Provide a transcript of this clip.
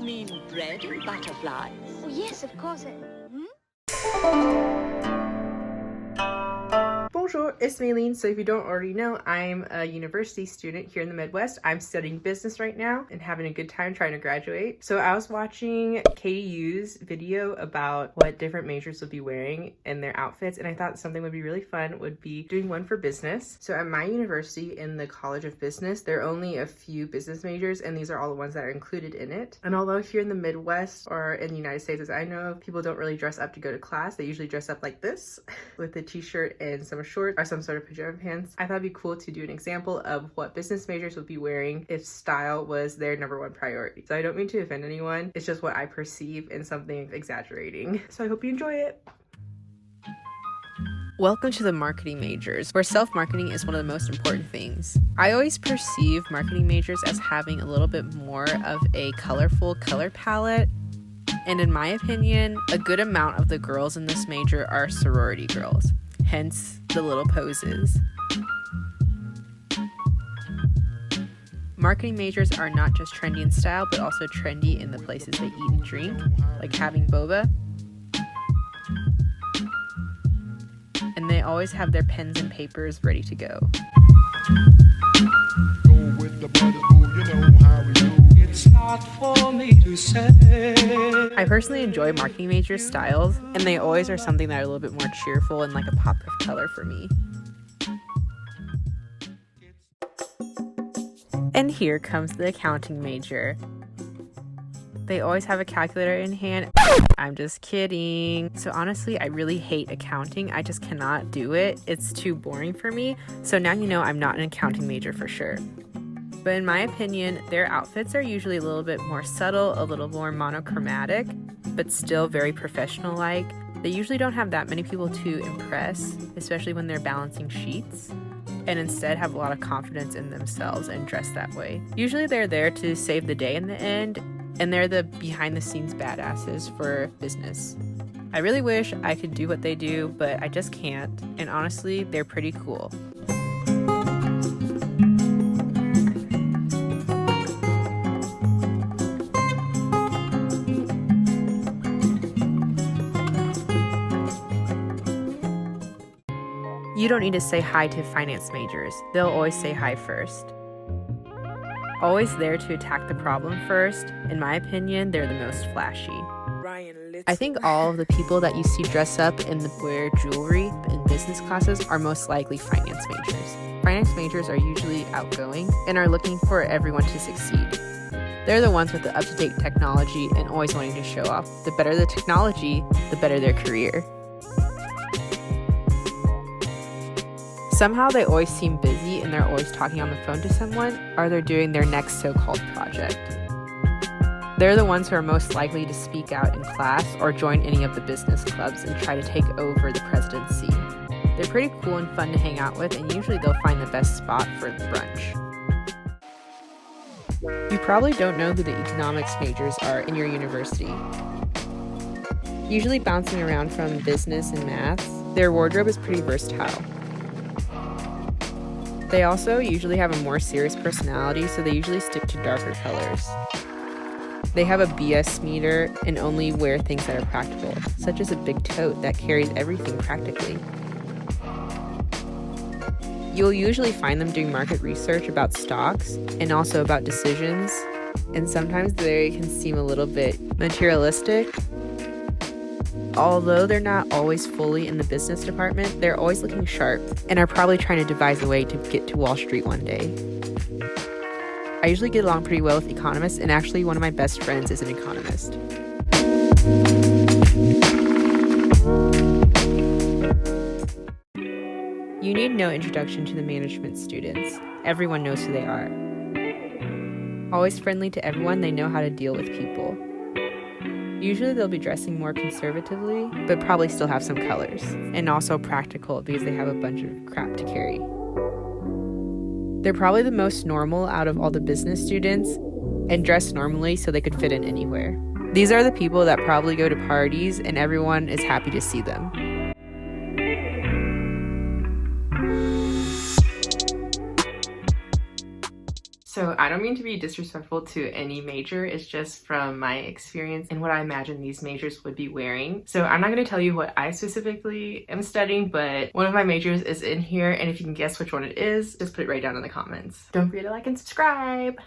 mean bread and butterflies? Oh, yes, of course. Bonjour, it's Maylene. So if you don't already know, I'm a university student here in the Midwest. I'm studying business right now and having a good time trying to graduate. So I was watching KU's video about what different majors would be wearing in their outfits, and I thought something would be really fun would be doing one for business. So at my university in the College of Business, there are only a few business majors, and these are all the ones that are included in it. And although here in the Midwest or in the United States, as I know, people don't really dress up to go to class. They usually dress up like this with a t-shirt and some shorts or some sort of pajama pants. I thought it'd be cool to do an example of what business majors would be wearing if style was their #1 priority. So I don't mean to offend anyone. It's just what I perceive in something exaggerating. So I hope you enjoy it. Welcome to the marketing majors, where self-marketing is one of the most important things. I always perceive marketing majors as having a little bit more of a colorful color palette. And in my opinion, a good amount of the girls in this major are sorority girls. Hence the little poses. Marketing majors are not just trendy in style, but also trendy in the places they eat and drink, like having boba. And they always have their pens and papers ready to go. I personally enjoy marketing major styles, and they always are something that are a little bit more cheerful and like a pop of color for me. And here comes the accounting major. They always have a calculator in hand. I'm just kidding. So honestly, I really hate accounting. I just cannot do it. It's too boring for me. So now you know I'm not an accounting major for sure. But in my opinion, their outfits are usually a little bit more subtle, a little more monochromatic, but still very professional-like. They usually don't have that many people to impress, especially when they're balancing sheets, and instead have a lot of confidence in themselves and dress that way. Usually they're there to save the day in the end, and they're the behind-the-scenes badasses for business. I really wish I could do what they do, but I just can't, and honestly, they're pretty cool. You don't need to say hi to finance majors. They'll always say hi first. Always there to attack the problem first. In my opinion, they're the most flashy. I think all of the people that you see dress up and wear jewelry in business classes are most likely finance majors. Finance majors are usually outgoing and are looking for everyone to succeed. They're the ones with the up-to-date technology and always wanting to show off. The better the technology, the better their career. Somehow they always seem busy and they're always talking on the phone to someone, or they're doing their next so-called project. They're the ones who are most likely to speak out in class or join any of the business clubs and try to take over the presidency. They're pretty cool and fun to hang out with, and usually they'll find the best spot for brunch. You probably don't know who the economics majors are in your university. Usually bouncing around from business and math, their wardrobe is pretty versatile. They also usually have a more serious personality, so they usually stick to darker colors. They have a BS meter and only wear things that are practical, such as a big tote that carries everything practically. You'll usually find them doing market research about stocks and also about decisions, and sometimes they can seem a little bit materialistic. Although they're not always fully in the business department, they're always looking sharp and are probably trying to devise a way to get to Wall Street one day. I usually get along pretty well with economists, and actually one of my best friends is an economist. You need no introduction to the management students. Everyone knows who they are. Always friendly to everyone, they know how to deal with people. Usually they'll be dressing more conservatively, but probably still have some colors, and also practical because they have a bunch of crap to carry. They're probably the most normal out of all the business students and dress normally so they could fit in anywhere. These are the people that probably go to parties and everyone is happy to see them. So I don't mean to be disrespectful to any major, it's just from my experience and what I imagine these majors would be wearing. So I'm not going to tell you what I specifically am studying, but one of my majors is in here, and if you can guess which one it is, just put it right down in the comments. Don't forget to like and subscribe!